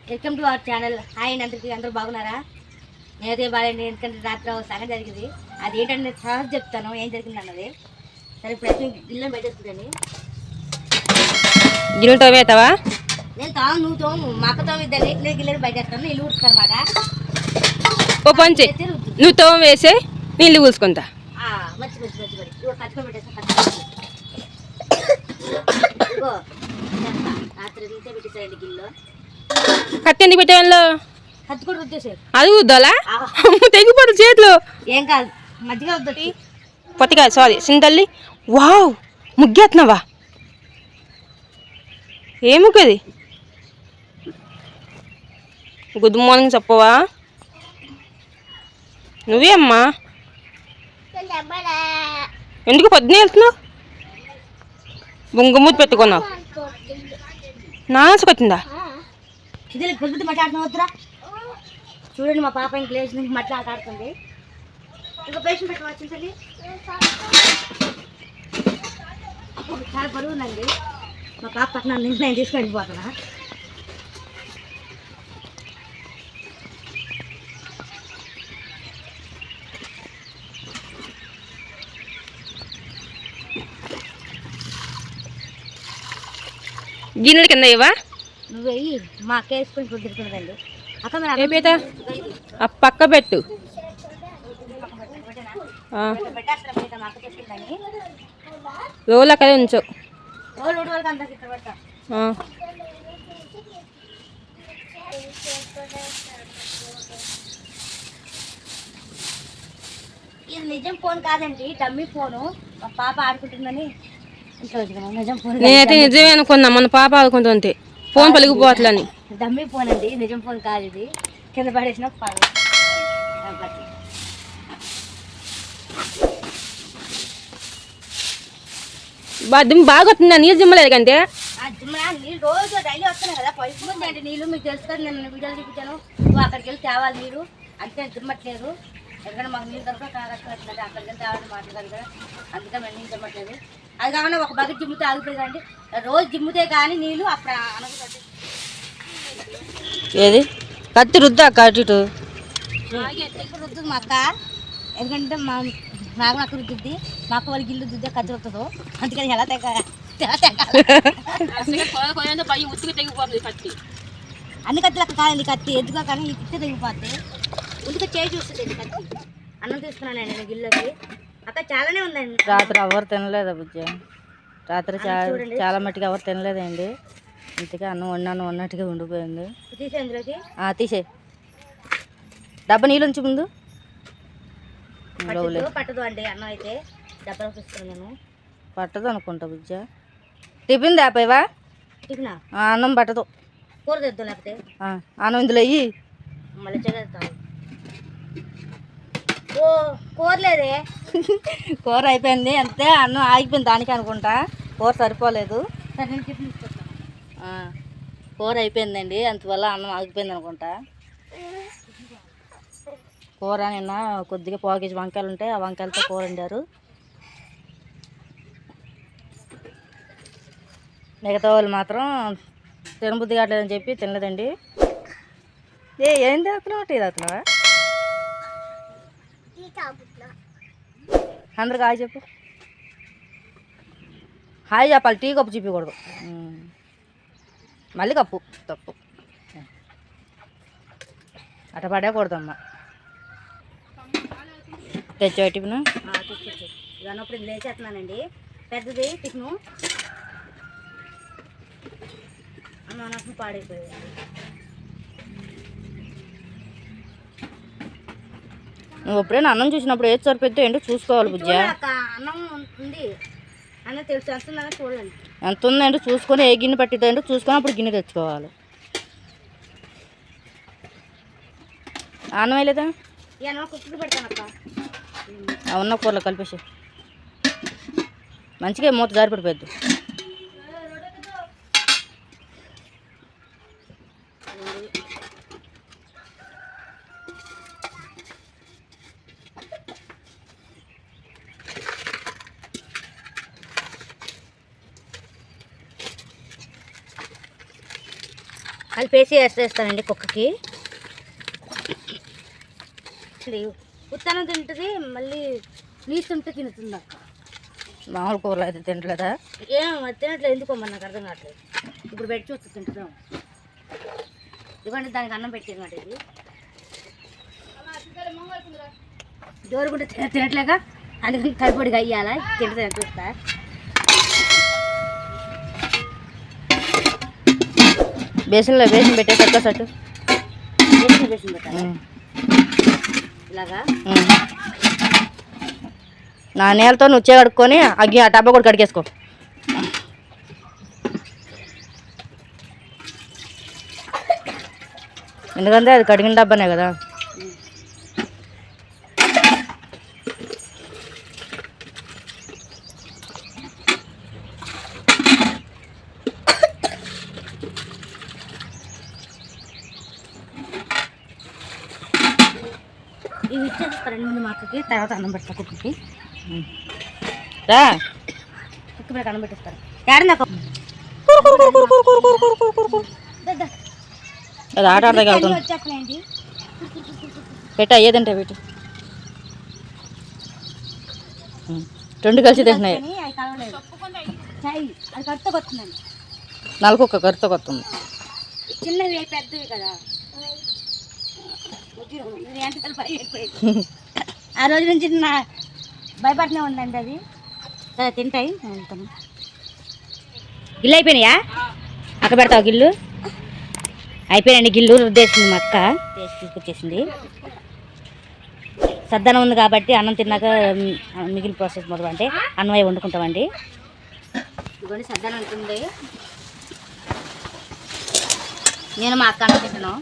Welcome to our channel. Hi అండి, అందరూ బాగున్నారా? నేనైతే బాగాలేండి. ఎందుకంటే రాత్రి సగం జరిగింది. అది ఏంటంటే నేను సహజ చెప్తాను ఏం జరిగింది అన్నది. సరే ఇప్పుడు అయితే గిన్నె పెట్టేస్తుందండి. గిన్నె తోమేతావా? నేను తాము నువ్వు తోము మా అక్క తోమిద్దండి. నేను గిన్నెలు బయటేస్తాను, ఇల్లు ఊడుతాను అనమాట. ఓ పంచి నువ్వు తోమ వేసే నీళ్ళు కూసుకుంటా. మంచి మంచి మంచి మరి ఇగో కట్టుకొని పెట్టేస్తా. ఇగో రాత్రి రీతే పెట్టేసారండి గిన్నెలో. కత్తి ఎందుకు పెట్టేవాళ్ళు? కత్తి కూడా రుద్దేసారు. అది వద్దాలా? తెగిపోతుంది చేతులు. ఏం కాదు, మజ్జిగ వద్దు. పత్తికా సారీ సింతల్లి. వావ్, ముగ్గేస్తున్నావా? ఏ ముగ్గది? గుడ్ మార్నింగ్ చెప్పవా? నువ్వే అమ్మా. ఎందుకు పొద్దునే వెళ్తున్నావు? బొంగుమూతి పెట్టుకున్నావు. నాసుకొచ్చిందా? చూడండి మా పాప ఇంక లేచి నుంచి మట్ల ఆట ఆడుతుంది. ఇంకా పేషెంట్ పెట్టవచ్చింది. చాలా బరువు ఉందండి మా పాప పక్కన నుంచి నేను తీసుకొని వెళ్ళిపోతున్నా. గిన్నెల కింద ఇవా నువ్వు వెయ్యి మా అక్క వేసుకొని కుదురుతున్నదండి. ఆ పక్క పెట్టు. రోల్ అక్కడే ఉంచు. ఇది నిజం ఫోన్ కాదండి, డమ్మీ ఫోను. మా పాప ఆడుకుంటుందని నిజం ఫోన్. నేనైతే నిజమే అనుకున్నా, మన పాప ఆడుకుంటుంది ఫోన్ పలిగిపోవట్లని. డమ్మీ ఫోన్ అండి, నిజం ఫోన్ కాదు. ఇది కింద పడేసిన బాగా వస్తుందా? నీళ్ళు జిమ్మలేదు కంటే నీళ్ళు రోజు డైలీ వస్తున్నాయి కదా. పైకి నీళ్ళు మీకు తెలుసు కదా, నేను వీడియోలు చూపించాను. అక్కడికి వెళ్ళి తేవాలి నీరు, అంతే దిమ్మట్లేదు. ఎందుకంటే మాకు నీళ్ళు దొరక కాగట్లేదు. అక్కడికి వెళ్ళి తేవాలని మాట్లాడాలి కదా, అందుకే మేము నీళ్ళు దిమ్మట్లేదు. అది కాకుండా ఒక బకెట్ జిమ్మితే ఆగిపోయింది అండి. రోజు జిమ్మితే కానీ నీళ్ళు అప్పుడు అనగదు. ఏది కత్తి రుద్దా? కట్టిటు రుద్దుది మా అక్క. ఎందుకంటే నాకు అక్క రుద్దుద్ది, మా అక్క వాళ్ళకి ఇల్లు రుద్దే కత్తి రుద్దదు. అందుకని ఎలా అన్ని కత్తిలు అక్క కాదండి. కత్తి ఎద్దుగా కానీ ఈ తిట్టే తెగిపోద్ది. ఉద్దుగా చేయి చూస్తుంది కత్తి. అన్నం తీసుకున్నానండి నేను గిల్లోకి. అక్క చాలానే ఉందండి. రాత్రి ఎవరు తినలేదా బుజ్జ? రాత్రి చాలా మట్టిగా ఎవరు తినలేదండి. ఇంతగా అన్నం ఉన్నట్టుగా ఉండిపోయింది. తీసే డబ్బా నీళ్ళు ఉంచి ముందు. పట్టదు అండి అన్నం అయితే. డబ్బా తీసుకున్నాను. పట్టదు అనుకుంటా బుజ్జ. టిఫిన్ దాపేవా? టిఫినా? అన్నం పట్టదు. కూర తెద్దాం లేకపోతే అన్నం ఇందులో అయ్యి మళ్ళీ చేస్తాను. ఓ కూరలేదే. కూర అయిపోయింది అంతే, అన్నం ఆగిపోయింది దానికి అనుకుంటా. కూర సరిపోలేదు. సరే నేను టిఫిన్ తీసుకొస్తాను. కూర అయిపోయిందండి, అందువల్ల అన్నం ఆగిపోయింది అనుకుంటా. కూర నిన్న కొద్దిగా పావు వంకాయలు ఉంటే ఆ వంకాయలతో కూర వండారు. మిగతా వాళ్ళు మాత్రం తినబుద్ధి కావట్లేదని చెప్పి తినలేదండి. ఏం తాగుతున్నావు? టీ తాగుతున్నావా? అందరికి హాయ్ చెప్పు. హాయ్ చెప్పాలి, టీ కప్పు చూపించకూడదు. మళ్ళీ కప్పు తప్పు అట్ట పడేయకూడదమ్మా. తెచ్చా టిఫిన్? అన్నప్పుడు లేచేస్తున్నానండి. పెద్దది టిఫిను అన్నం పాడైపోయింది. నువ్వు ఎప్పుడైనా అన్నం చూసినప్పుడు ఏది సరిపోద్దో ఏంటో చూసుకోవాలి బుజ్జ. అన్నం ఉంది అన్న తెలుసు, ఎంత ఉందని చూడండి. ఎంత ఉందంటే చూసుకొని ఏ గిన్నె పట్టిద్దో ఏంటో చూసుకొని అప్పుడు గిన్నె తెచ్చుకోవాలి. అన్నం వేయలేదా? ఈ అన్నం కుక్కకి పెడతాను అక్క. ఉన్న కూరలో కలిపేసి మంచిగా మూత జారి పడిపోద్ది. కలిపేసి వేసేస్తానండి కుక్కకి. ఉత్తానం తింటుంది, మళ్ళీ నీసు ఉంటే తింటుంది అక్క. మామూలు కూరలు అయితే తింటలేదా? ఏం తినట్లేదు, ఎందుకో మరి నాకు అర్థం కావట్లేదు. ఇప్పుడు పెట్టి చూస్తే తింటున్నాం. ఇదిగోండి దానికి అన్నం పెట్టిందన్నమాట. ఇది జోరుగుంటే తినట్లేక అందుకని తడిపొడిగా అయ్యాలా తింటుంది చూస్తా. బేసిన్లో బేసిన్ పెట్టేసరికి సట్టు బేసిన్ పెట్టాలి ఇలాగా. నా నేలతో నుచ్చే కడుక్కొని అగ్గి ఆ టబ్బా కూడా కడిగేసుకో. ఎందుకంటే అది కడిగిన డబ్బానే కదా. ఇవి ఇచ్చేస్తారండి ముందు మా అక్కకి, తర్వాత అన్నం పెడతా కుక్కకి. రా కుక్క పెట్టి అన్నం పెట్టిస్తారు. ఏడన్నా అది ఆట ఆడదాకా వెళ్తుంది. వచ్చేస్తున్నాయండి. పెట్టి అయ్యేదంటే పెట్టి రెండు కలిసి తింటున్నాయి. అవి కలవలేదు. అది కడుతో కొత్తుందండి. నలుగుక్క కరుతో కొత్తుంది. చిన్నవి పెద్దవి కదా. ఆ రోజు నుంచి నా భయపడినే ఉందండి అది. సరే తింటాయి. వెళ్తాను. గిల్లు అయిపోయినాయా? అక్క పెడతావు గిల్లు? అయిపోయినాయండి గిల్లు. రుద్దేసింది మా అక్క, తీసుకొచ్చేసింది. సద్దనం ఉంది కాబట్టి అన్నం తిన్నాక మిగిలిన ప్రాసెస్ మొదలు అంటే అన్నం అవి వండుకుంటామండి. ఇదిగోండి సద్దనం ఉంటుంది. నేను మా అక్క అన్నం తింటాను.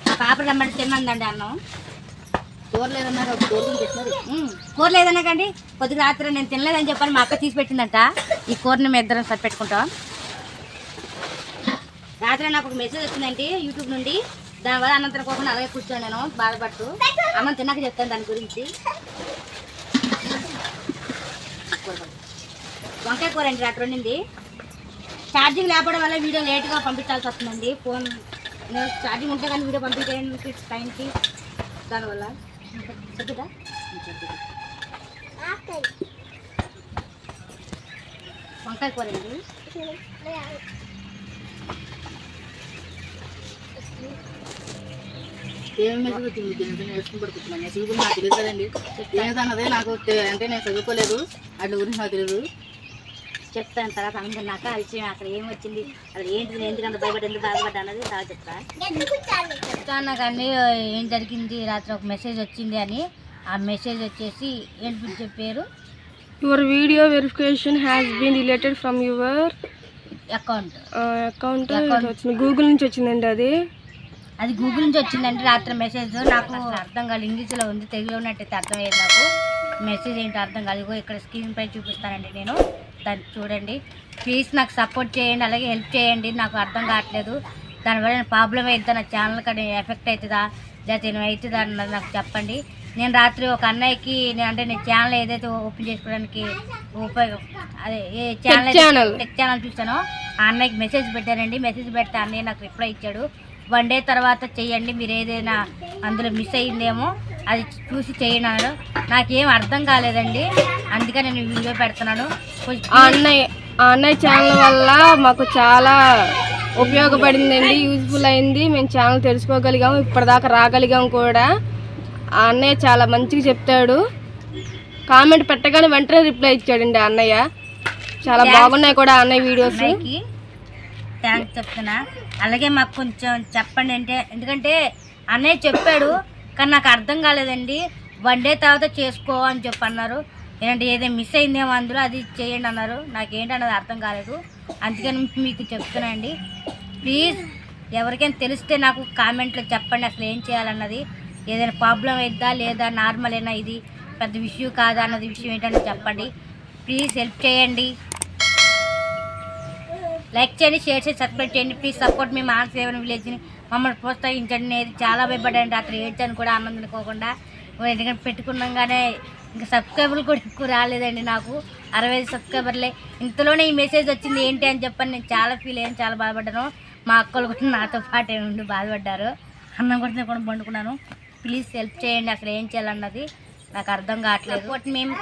మా పాప రమ్మంటే తిన్నందండి అన్నం. కూర లేదన్నా కూర లేదన్నా కండి కొద్దిగా రాత్రి నేను తినలేదని చెప్పని మా అక్క తీసి పెట్టిందంట. ఈ కూరని మేము ఇద్దరం సరి పెట్టుకుంటాం. రాత్రి నాకు ఒక మెసేజ్ వచ్చిందంటే యూట్యూబ్ నుండి. దానివల్ల అన్నం తినకోకుండా అలాగే కూర్చోను నేను బాధపడుతూ. అన్నం తిన్నాక చెప్తాను దాని గురించి. వంకాయ కూర అండి రాత్రి వండింది. ఛార్జింగ్ లేకపోవడం వల్ల వీడియో లేట్గా పంపించాల్సి వస్తుందండి. ఫోన్ నేను ఛార్జింగ్ ఉంటే కానీ వీడియో పంపించేయండి టైంకి. దానివల్ల చెప్పుదా వంకాయ కూర అండి. ఏమేమి వేసుకుని పడుకుంటున్నాను. చదువుకుని నాకు తెలియదు కదండి. ఏదన్నదే నాకు అంటే నేను చదువుకోలేదు, వాటి గురించి నాకు తెలియదు. చెప్తాను తర్వాత అనుకున్నాక ఆ విషయం అక్కడ ఏం వచ్చింది, అక్కడ ఏంటి, నేను ఎందుకంత భయపడి ఎందుకు బాధపడ్డా అన్నది తర్వాత చెప్తాను. కానీ ఏం జరిగింది రాత్రి ఒక మెసేజ్ వచ్చింది అని. ఆ మెసేజ్ వచ్చేసి ఏంటి చెప్పారు, your video verification has been related from your account వచ్చింది. గూగుల్ నుంచి వచ్చిందండి. అది గూగుల్ నుంచి వచ్చిందండి రాత్రి మెసేజ్. నాకు అర్థం కాదు, ఇంగ్లీష్లో ఉంది, తెలుగులో ఉన్నట్టయితే అర్థమయ్యేది. నాకు మెసేజ్ ఏంటో అర్థం కాదు. ఇక్కడ స్క్రీన్ పై చూపిస్తానండి నేను, దాన్ని చూడండి. ప్లీజ్ నాకు సపోర్ట్ చేయండి, అలాగే హెల్ప్ చేయండి. నాకు అర్థం కావట్లేదు, దానివల్ల ప్రాబ్లం అవుతుందా, నా ఛానల్ కానీ ఎఫెక్ట్ అవుతుందా లేకపోతే ఏమైనా అవుతుందా అన్నది నాకు చెప్పండి. నేను రాత్రి ఒక అన్నయ్యకి అంటే నేను ఛానల్ ఏదైతే ఓపెన్ చేసుకోవడానికి ఉపయోగం అదే ఏ ఛానల్ టెక్ ఛానల్ చూసానో ఆ అన్నయ్యకి మెసేజ్ పెట్టానండి. మెసేజ్ పెడితే అన్నయ్య నాకు రిప్లై ఇచ్చాడు. 1 day తర్వాత చెయ్యండి, మీరు ఏదైనా అందులో మిస్ అయ్యిందేమో అది చూసి చేయండి అన్నాడు. నాకేం అర్థం కాలేదండి, అందుకని నేను వీడియో పెడుతున్నాను. ఆ అన్నయ్య ఛానల్ వల్ల మాకు చాలా ఉపయోగపడిందండి, యూజ్ఫుల్ అయింది. మేము ఛానల్ తెలుసుకోగలిగాము, ఇప్పటిదాకా రాగలిగాము కూడా. ఆ అన్నయ్య చాలా మంచిగా చెప్తాడు. కామెంట్ పెట్టగానే వెంటనే రిప్లై ఇచ్చాడండి ఆ అన్నయ్య. చాలా బాగున్నాయి కూడా అన్నయ్య వీడియోస్. థ్యాంక్స్ చెప్తున్నా. అలాగే మాకు కొంచెం చెప్పండి అంటే, ఎందుకంటే అన్నయ్య చెప్పాడు కానీ నాకు అర్థం కాలేదండి. 1 day తర్వాత చేసుకో అని చెప్పి అన్నారు. ఏంటంటే ఏదైనా మిస్ అయిందేమో అందులో అది చేయండి అన్నారు. నాకేంటన్నది అర్థం కాలేదు, అందుకని మీకు చెప్తున్నా అండి. ప్లీజ్ ఎవరికైనా తెలిస్తే నాకు కామెంట్లో చెప్పండి అసలు ఏం చేయాలన్నది. ఏదైనా ప్రాబ్లం అయిద్దా లేదా నార్మల్ అయినా ఇది పెద్ద ఇష్యూ కాదా అన్నది విషయం ఏంటని చెప్పండి. ప్లీజ్ హెల్ప్ చేయండి, లైక్ చేయండి, షేర్ చేసి సబ్స్క్రైబ్ చేయండి. ప్లీజ్ సపోర్ట్ మీ మానసేవన్ విలేజ్ని, మమ్మల్ని ప్రోత్సహించండి. నేను చాలా భయపడ్డాను రాత్రి, ఏడ్చాను కూడా ఆనందం అనుకోకుండా. ఎందుకంటే పెట్టుకున్నాగానే ఇంకా సబ్స్క్రైబర్లు కూడా ఎక్కువ రాలేదండి నాకు, 65 సబ్స్క్రైబర్లే. ఇంతలోనే ఈ మెసేజ్ వచ్చింది ఏంటి అని చెప్పని నేను చాలా ఫీల్ అయ్యాను, చాలా బాధపడ్డాను. మా అక్కలు కూడా నాతో పాటే ఉండి బాధపడ్డారు. అన్నం కూడా నేను కూడా పండుకున్నాను. ప్లీజ్ హెల్ప్ చేయండి, అక్కడ ఏం చేయాలన్నది నాకు అర్థం కావట్లేదు. మేము